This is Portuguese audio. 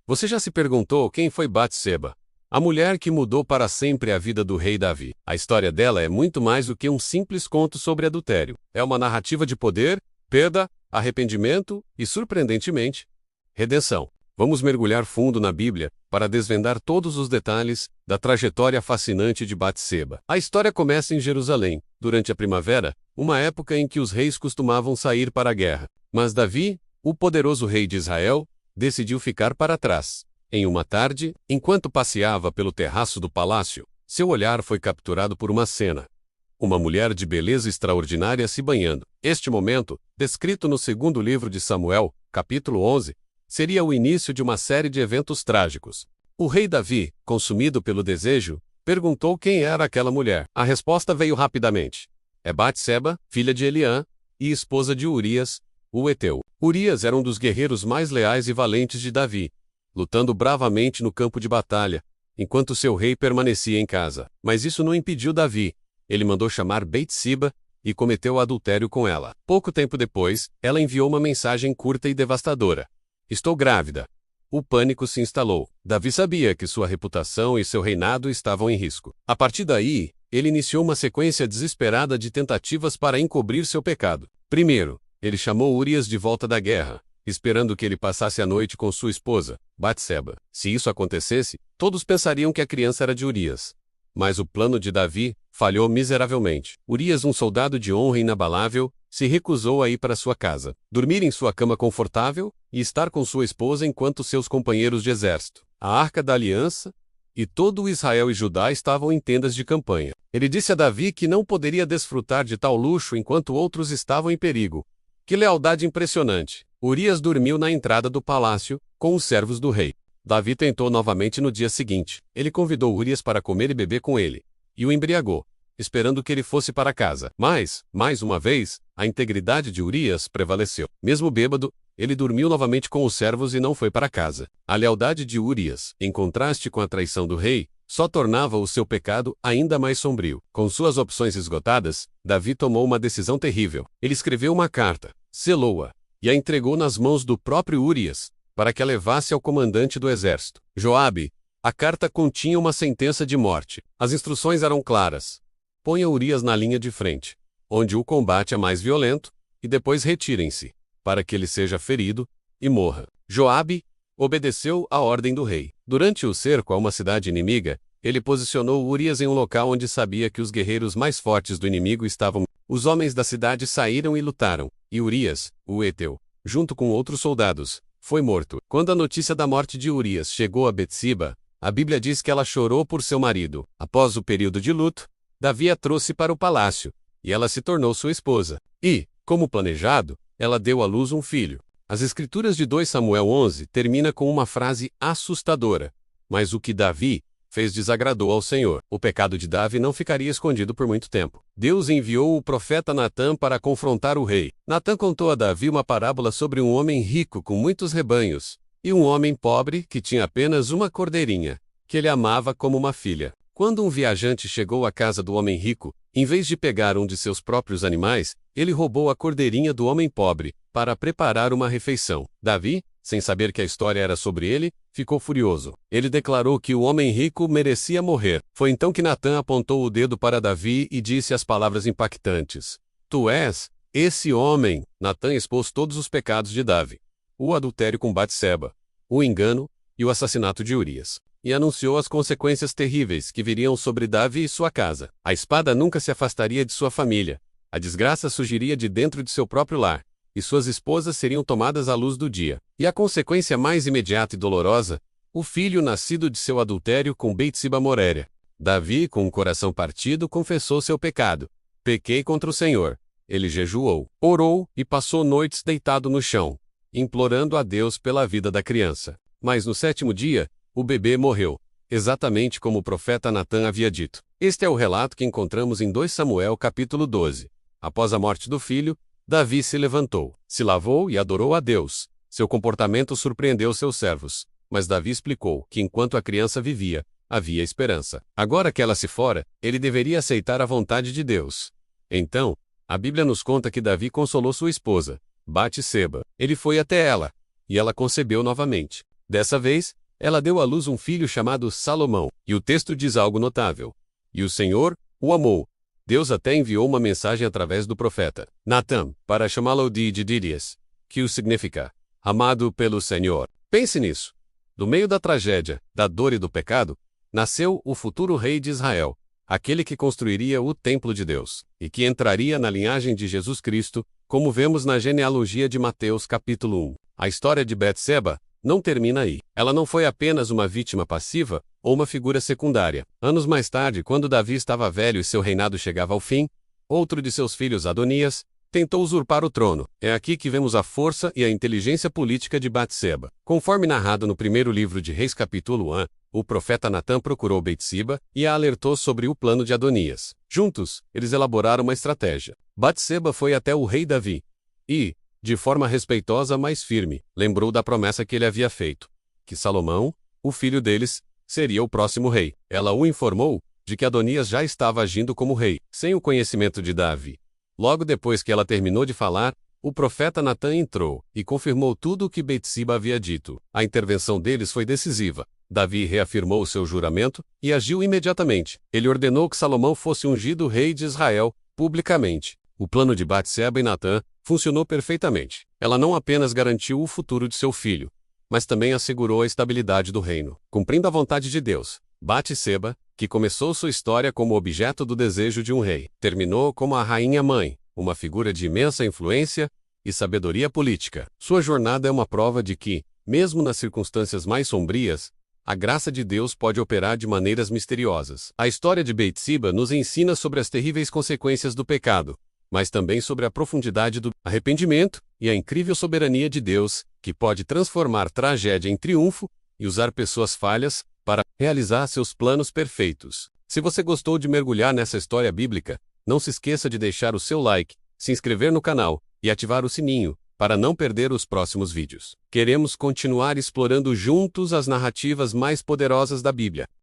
Você já se perguntou quem foi Batseba? A mulher que mudou para sempre a vida do rei Davi. A história dela é muito mais do que um simples conto sobre adultério. É uma narrativa de poder, perda, arrependimento e, surpreendentemente, redenção. Vamos mergulhar fundo na Bíblia para desvendar todos os detalhes da trajetória fascinante de Batseba. A história começa em Jerusalém, durante a primavera, uma época em que os reis costumavam sair para a guerra. Mas Davi, o poderoso rei de Israel, decidiu ficar para trás. Em uma tarde, enquanto passeava pelo terraço do palácio, seu olhar foi capturado por uma cena. Uma mulher de beleza extraordinária se banhando. Este momento, descrito no segundo livro de Samuel, capítulo 11, seria o início de uma série de eventos trágicos. O rei Davi, consumido pelo desejo, perguntou quem era aquela mulher. A resposta veio rapidamente. É Batseba, filha de Eliã, e esposa de Urias, o heteu. Urias era um dos guerreiros mais leais e valentes de Davi, lutando bravamente no campo de batalha, enquanto seu rei permanecia em casa. Mas isso não impediu Davi. Ele mandou chamar Batseba e cometeu adultério com ela. Pouco tempo depois, ela enviou uma mensagem curta e devastadora. Estou grávida. O pânico se instalou. Davi sabia que sua reputação e seu reinado estavam em risco. A partir daí, ele iniciou uma sequência desesperada de tentativas para encobrir seu pecado. Primeiro, ele chamou Urias de volta da guerra, esperando que ele passasse a noite com sua esposa, Batseba. Se isso acontecesse, todos pensariam que a criança era de Urias. Mas o plano de Davi falhou miseravelmente. Urias, um soldado de honra inabalável, se recusou a ir para sua casa, dormir em sua cama confortável e estar com sua esposa enquanto seus companheiros de exército, a Arca da Aliança e todo o Israel e Judá estavam em tendas de campanha. Ele disse a Davi que não poderia desfrutar de tal luxo enquanto outros estavam em perigo. Que lealdade impressionante! Urias dormiu na entrada do palácio, com os servos do rei. Davi tentou novamente no dia seguinte. Ele convidou Urias para comer e beber com ele, e o embriagou, esperando que ele fosse para casa. Mas, mais uma vez, a integridade de Urias prevaleceu. Mesmo bêbado, ele dormiu novamente com os servos e não foi para casa. A lealdade de Urias, em contraste com a traição do rei, só tornava o seu pecado ainda mais sombrio. Com suas opções esgotadas, Davi tomou uma decisão terrível. Ele escreveu uma carta, selou-a, e a entregou nas mãos do próprio Urias, para que a levasse ao comandante do exército, Joabe. A carta continha uma sentença de morte. As instruções eram claras. Ponha Urias na linha de frente, onde o combate é mais violento, e depois retirem-se, para que ele seja ferido e morra. Joabe obedeceu à ordem do rei. Durante o cerco a uma cidade inimiga, ele posicionou Urias em um local onde sabia que os guerreiros mais fortes do inimigo estavam. Os homens da cidade saíram e lutaram, e Urias, o heteu, junto com outros soldados, foi morto. Quando a notícia da morte de Urias chegou a Batseba, a Bíblia diz que ela chorou por seu marido. Após o período de luto, Davi a trouxe para o palácio, e ela se tornou sua esposa. E, como planejado, ela deu à luz um filho. As escrituras de 2 Samuel 11 termina com uma frase assustadora. Mas o que Davi fez desagradou ao Senhor. O pecado de Davi não ficaria escondido por muito tempo. Deus enviou o profeta Natã para confrontar o rei. Natã contou a Davi uma parábola sobre um homem rico com muitos rebanhos, e um homem pobre que tinha apenas uma cordeirinha, que ele amava como uma filha. Quando um viajante chegou à casa do homem rico, em vez de pegar um de seus próprios animais, ele roubou a cordeirinha do homem pobre, para preparar uma refeição. Davi, sem saber que a história era sobre ele, ficou furioso. Ele declarou que o homem rico merecia morrer. Foi então que Natã apontou o dedo para Davi e disse as palavras impactantes: Tu és esse homem. Natã expôs todos os pecados de Davi: o adultério com Batseba, o engano e o assassinato de Urias. E anunciou as consequências terríveis que viriam sobre Davi e sua casa. A espada nunca se afastaria de sua família. A desgraça surgiria de dentro de seu próprio lar, e suas esposas seriam tomadas à luz do dia. E a consequência mais imediata e dolorosa, o filho nascido de seu adultério com Batseba Moréria. Davi, com o coração partido, confessou seu pecado. Pequei contra o Senhor. Ele jejuou, orou e passou noites deitado no chão, implorando a Deus pela vida da criança. Mas no 7º dia, o bebê morreu, exatamente como o profeta Natã havia dito. Este é o relato que encontramos em 2 Samuel capítulo 12. Após a morte do filho, Davi se levantou, se lavou e adorou a Deus. Seu comportamento surpreendeu seus servos, mas Davi explicou que enquanto a criança vivia, havia esperança. Agora que ela se fora, ele deveria aceitar a vontade de Deus. Então, a Bíblia nos conta que Davi consolou sua esposa, Batseba. Ele foi até ela, e ela concebeu novamente. Dessa vez, ela deu à luz um filho chamado Salomão, e o texto diz algo notável. E o Senhor o amou. Deus até enviou uma mensagem através do profeta Natã, para chamá-lo de Didias, que o significa amado pelo Senhor. Pense nisso. Do meio da tragédia, da dor e do pecado, nasceu o futuro rei de Israel, aquele que construiria o templo de Deus, e que entraria na linhagem de Jesus Cristo, como vemos na genealogia de Mateus capítulo 1. A história de Betseba não termina aí. Ela não foi apenas uma vítima passiva ou uma figura secundária. Anos mais tarde, quando Davi estava velho e seu reinado chegava ao fim, outro de seus filhos, Adonias, tentou usurpar o trono. É aqui que vemos a força e a inteligência política de Batseba. Conforme narrado no primeiro livro de Reis capítulo 1, o profeta Natã procurou Betseba e a alertou sobre o plano de Adonias. Juntos, eles elaboraram uma estratégia. Batseba foi até o rei Davi e, de forma respeitosa mas firme, lembrou da promessa que ele havia feito, que Salomão, o filho deles, seria o próximo rei. Ela o informou de que Adonias já estava agindo como rei, sem o conhecimento de Davi. Logo depois que ela terminou de falar, o profeta Natã entrou e confirmou tudo o que Betseba havia dito. A intervenção deles foi decisiva. Davi reafirmou seu juramento e agiu imediatamente. Ele ordenou que Salomão fosse ungido rei de Israel, publicamente. O plano de Batseba e Natã funcionou perfeitamente. Ela não apenas garantiu o futuro de seu filho, mas também assegurou a estabilidade do reino. Cumprindo a vontade de Deus, Batseba, que começou sua história como objeto do desejo de um rei, terminou como a rainha-mãe, uma figura de imensa influência e sabedoria política. Sua jornada é uma prova de que, mesmo nas circunstâncias mais sombrias, a graça de Deus pode operar de maneiras misteriosas. A história de Betseba nos ensina sobre as terríveis consequências do pecado, mas também sobre a profundidade do arrependimento e a incrível soberania de Deus, que pode transformar tragédia em triunfo e usar pessoas falhas para realizar seus planos perfeitos. Se você gostou de mergulhar nessa história bíblica, não se esqueça de deixar o seu like, se inscrever no canal e ativar o sininho para não perder os próximos vídeos. Queremos continuar explorando juntos as narrativas mais poderosas da Bíblia.